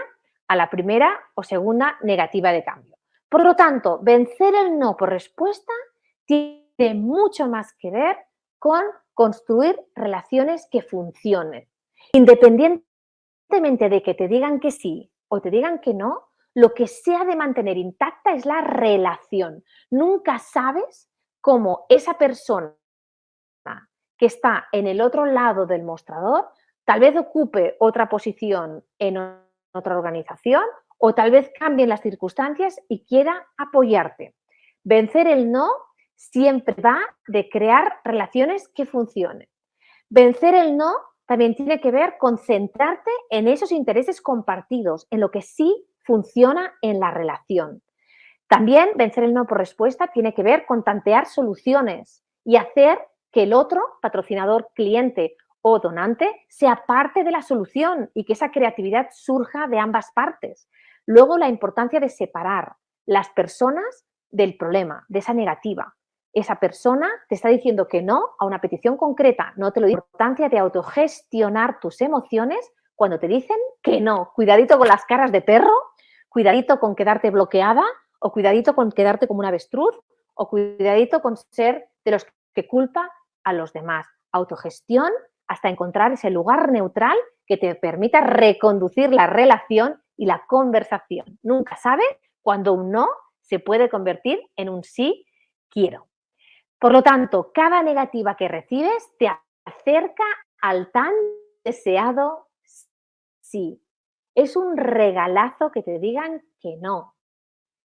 a la primera o segunda negativa de cambio. Por lo tanto, vencer el no por respuesta tiene mucho más que ver con construir relaciones que funcionen. Independientemente de que te digan que sí o te digan que no, lo que se ha de mantener intacta es la relación. Nunca sabes cómo esa persona que está en el otro lado del mostrador tal vez ocupe otra posición en otra organización o tal vez cambien las circunstancias y quiera apoyarte. Vencer el no siempre va de crear relaciones que funcionen. Vencer el no también tiene que ver con centrarte en esos intereses compartidos, en lo que sí funciona en la relación. También vencer el no por respuesta tiene que ver con tantear soluciones y hacer que el otro, patrocinador, cliente o donante, sea parte de la solución y que esa creatividad surja de ambas partes. Luego, la importancia de separar las personas del problema, de esa negativa. Esa persona te está diciendo que no a una petición concreta, no te lo digo. La importancia de autogestionar tus emociones cuando te dicen que no. Cuidadito con las caras de perro, cuidadito con quedarte bloqueada o cuidadito con quedarte como un avestruz o cuidadito con ser de los que culpa a los demás. Autogestión hasta encontrar ese lugar neutral que te permita reconducir la relación y la conversación. Nunca sabes cuándo un no se puede convertir en un sí quiero. Por lo tanto, cada negativa que recibes te acerca al tan deseado sí. Es un regalazo que te digan que no.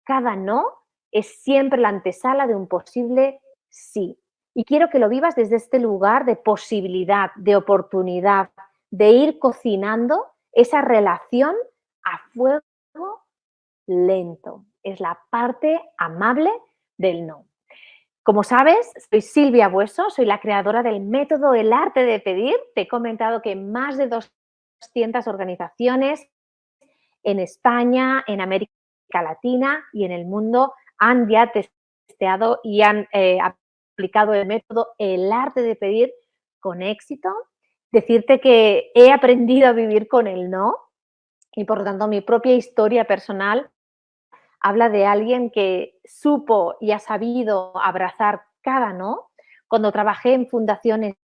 Cada no es siempre la antesala de un posible sí. Y quiero que lo vivas desde este lugar de posibilidad, de oportunidad, de ir cocinando esa relación a fuego lento. Es la parte amable del no. Como sabes, soy Silvia Bueso, soy la creadora del método El Arte de Pedir. Te he comentado que más de 200 organizaciones en España, en América Latina y en el mundo han ya testeado y han aplicado el método El Arte de Pedir con éxito. Decirte que he aprendido a vivir con el no y por lo tanto mi propia historia personal habla de alguien que supo y ha sabido abrazar cada no. Cuando trabajé en Fundación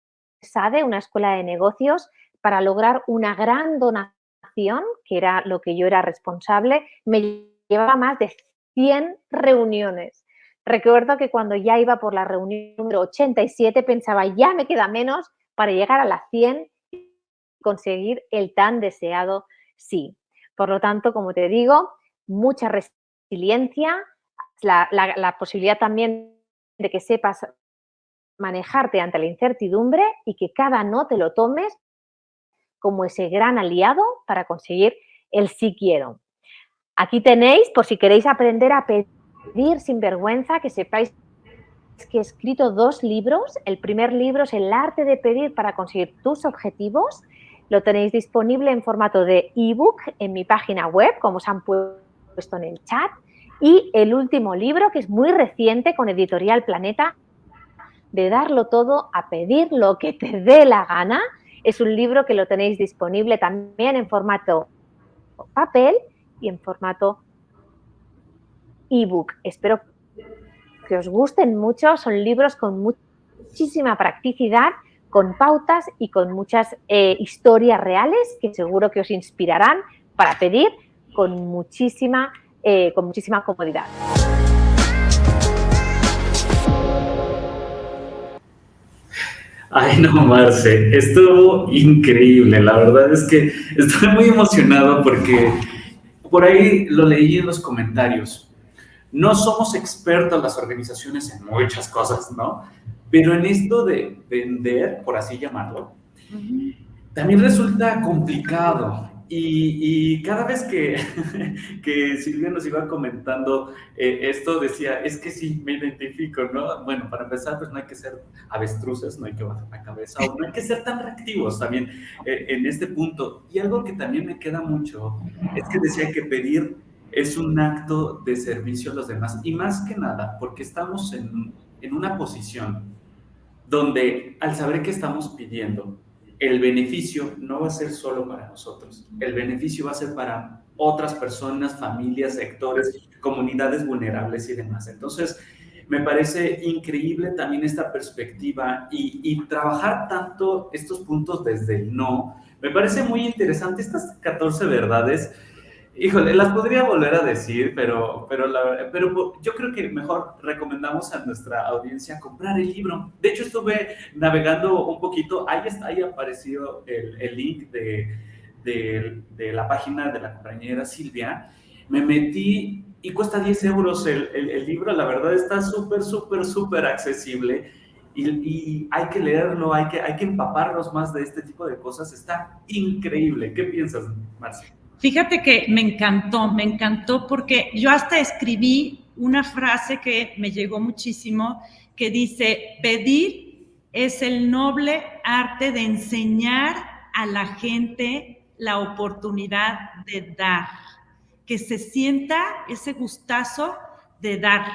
SADE, una escuela de negocios, para lograr una gran donación, que era lo que yo era responsable, me llevaba más de 100 reuniones. Recuerdo que cuando ya iba por la reunión número 87 pensaba, ya me queda menos para llegar a las 100 y conseguir el tan deseado sí. Por lo tanto, como te digo, mucha resiliencia, la posibilidad también de que sepas manejarte ante la incertidumbre y que cada no te lo tomes como ese gran aliado para conseguir el sí quiero. Aquí tenéis, por si queréis aprender a pedir sin vergüenza, que sepáis que he escrito 2 libros. El primer libro es El Arte de Pedir para conseguir tus objetivos. Lo tenéis disponible en formato de ebook en mi página web, como os han puesto en el chat. Y el último libro, que es muy reciente, con Editorial Planeta, de darlo todo a pedir lo que te dé la gana. Es un libro que lo tenéis disponible también en formato papel y en formato ebook. Espero que os gusten mucho. Son libros con muchísima practicidad, con pautas y con muchas historias reales que seguro que os inspirarán para pedir con muchísima comodidad. Ay, no, Marce, estuvo increíble. La verdad es que estoy muy emocionado porque por ahí lo leí en los comentarios. No somos expertos las organizaciones en muchas cosas, ¿no? Pero en esto de vender, por así llamarlo, también resulta complicado. Y cada vez que Silvia nos iba comentando esto, decía, es que sí, me identifico, ¿no? Bueno, para empezar, pues no hay que ser avestruces, no hay que bajar la cabeza, o no hay que ser tan reactivos también en este punto. Y algo que también me queda mucho es que decía que pedir es un acto de servicio a los demás. Y más que nada, porque estamos en una posición donde al saber que estamos pidiendo, el beneficio no va a ser solo para nosotros, el beneficio va a ser para otras personas, familias, sectores, comunidades vulnerables y demás. Entonces, me parece increíble también esta perspectiva y trabajar tanto estos puntos desde el no. Me parece muy interesante estas 14 verdades. Híjole, las podría volver a decir, pero yo creo que mejor recomendamos a nuestra audiencia comprar el libro. De hecho, estuve navegando un poquito, ahí apareció el link de la página de la compañera Silvia. Me metí y cuesta 10 euros el libro. La verdad está súper accesible y hay que leerlo, hay que empaparnos más de este tipo de cosas. Está increíble. ¿Qué piensas, Marcia? Fíjate que me encantó porque yo hasta escribí una frase que me llegó muchísimo, que dice, pedir es el noble arte de enseñar a la gente la oportunidad de dar, que se sienta ese gustazo de dar.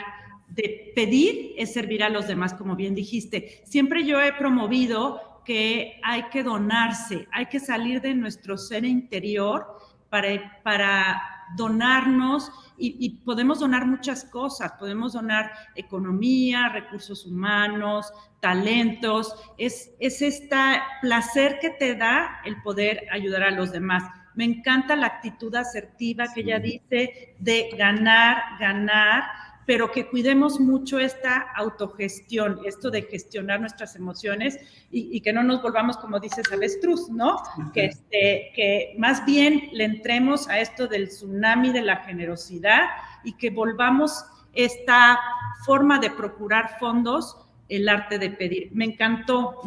De pedir es servir a los demás, como bien dijiste. Siempre yo he promovido que hay que donarse, hay que salir de nuestro ser interior para donarnos y podemos donar muchas cosas, podemos donar economía, recursos humanos, talentos, es este placer que te da el poder ayudar a los demás. Me encanta la actitud asertiva que ella dice de ganar, pero que cuidemos mucho esta autogestión, esto de gestionar nuestras emociones y que no nos volvamos, como dices, avestruz, ¿no? Que más bien le entremos a esto del tsunami de la generosidad y que volvamos esta forma de procurar fondos, el arte de pedir. Me encantó.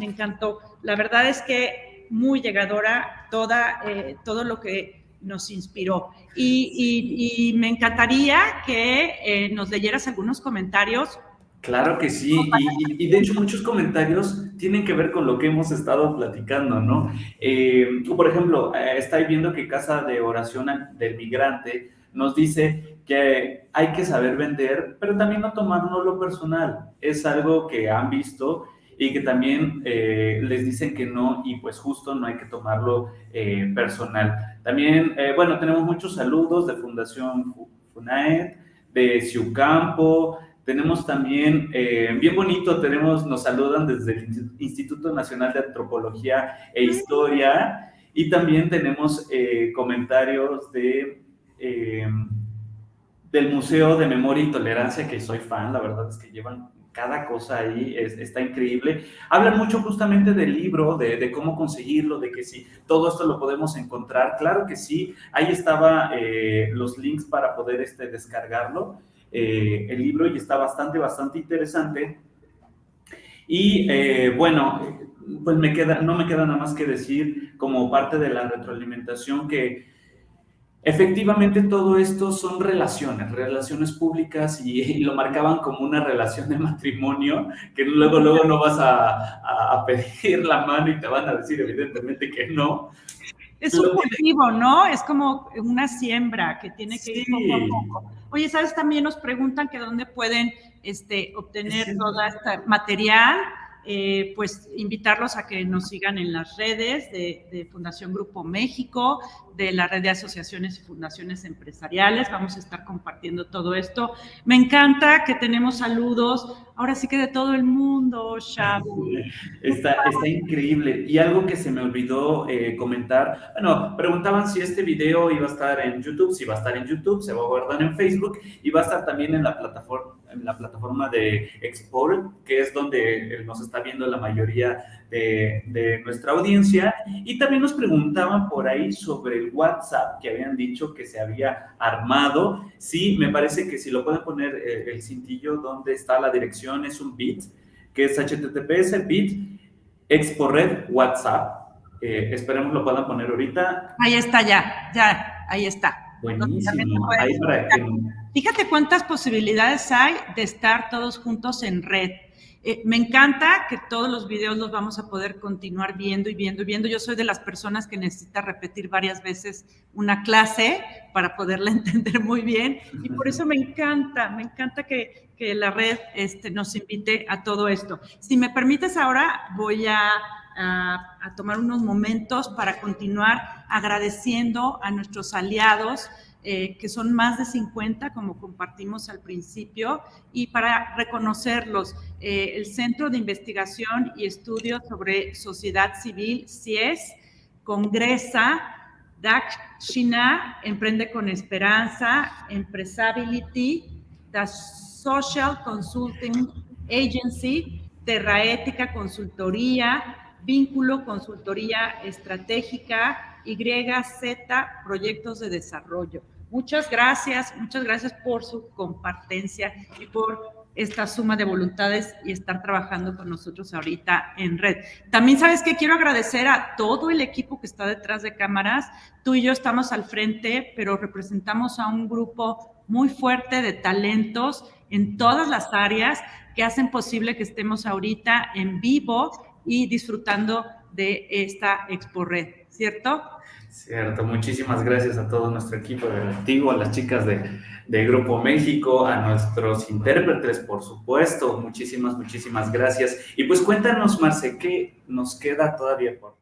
La verdad es que muy llegadora todo lo que nos inspiró. Y me encantaría que nos leyeras algunos comentarios. Claro que sí, y de hecho muchos comentarios tienen que ver con lo que hemos estado platicando, ¿no? Por ejemplo, estáis viendo que Casa de Oración del Migrante nos dice que hay que saber vender, pero también no tomárnoslo personal. Es algo que han visto y que también les dicen que no, y pues justo no hay que tomarlo personal. También, bueno, tenemos muchos saludos de Fundación FUNAED, de Ciucampo. Tenemos también, bien bonito, nos saludan desde el Instituto Nacional de Antropología e Historia, y también tenemos comentarios del Museo de Memoria y Tolerancia, que soy fan, la verdad es que llevan cada cosa ahí, está increíble. Hablan mucho justamente del libro, de cómo conseguirlo, de que sí, todo esto lo podemos encontrar. Claro que sí, ahí estaban los links para poder descargarlo. El libro, y está bastante interesante. Y bueno, pues no me queda nada más que decir como parte de la retroalimentación que efectivamente todo esto son relaciones públicas, y lo marcaban como una relación de matrimonio, que luego no vas a pedir la mano y te van a decir evidentemente que no. Es un cultivo, ¿no? Es como una siembra que tiene que ir poco a poco. Oye, ¿sabes? También nos preguntan que dónde pueden obtener todo este material. pues invitarlos a que nos sigan en las redes de Fundación Grupo México, de la red de asociaciones y fundaciones empresariales. Vamos a estar compartiendo todo esto. Me encanta que tenemos saludos, ahora sí que de todo el mundo, Shabu. Está increíble. Y algo que se me olvidó comentar, bueno, preguntaban si este video iba a estar en YouTube, si va a estar en YouTube, se va a guardar en Facebook y va a estar también en la plataforma de Export, que es donde nos está viendo la mayoría de nuestra audiencia. Y también nos preguntaban por ahí sobre el WhatsApp que habían dicho que se había armado. Sí, me parece que si lo pueden poner el cintillo donde está la dirección, es un bit, que es https bit Exporred WhatsApp. Esperemos lo puedan poner ahorita. Ahí está ya, ahí está. Buenísimo. Ahí para que... Fíjate cuántas posibilidades hay de estar todos juntos en red. Me encanta que todos los videos los vamos a poder continuar viendo y viendo y viendo. Yo soy de las personas que necesita repetir varias veces una clase para poderla entender muy bien y por eso me encanta que la red nos invite a todo esto. Si me permites ahora voy a tomar unos momentos para continuar agradeciendo a nuestros aliados, que son más de 50, como compartimos al principio, y para reconocerlos, el Centro de Investigación y Estudios sobre Sociedad Civil, CIES, Congresa, Dakshina, Emprende con Esperanza, Empresability, The Social Consulting Agency, Terraética Consultoría, Vínculo Consultoría Estratégica, YZ Proyectos de Desarrollo. Muchas gracias por su compartencia y por esta suma de voluntades y estar trabajando con nosotros ahorita en red. También, ¿sabes qué? Quiero agradecer a todo el equipo que está detrás de cámaras. Tú y yo estamos al frente, pero representamos a un grupo muy fuerte de talentos en todas las áreas que hacen posible que estemos ahorita en vivo y disfrutando de esta Expo Red, ¿cierto? Cierto, muchísimas gracias a todo nuestro equipo directivo, a las chicas de Grupo México, a nuestros intérpretes, por supuesto, muchísimas gracias. Y pues cuéntanos, Marce, ¿qué nos queda todavía por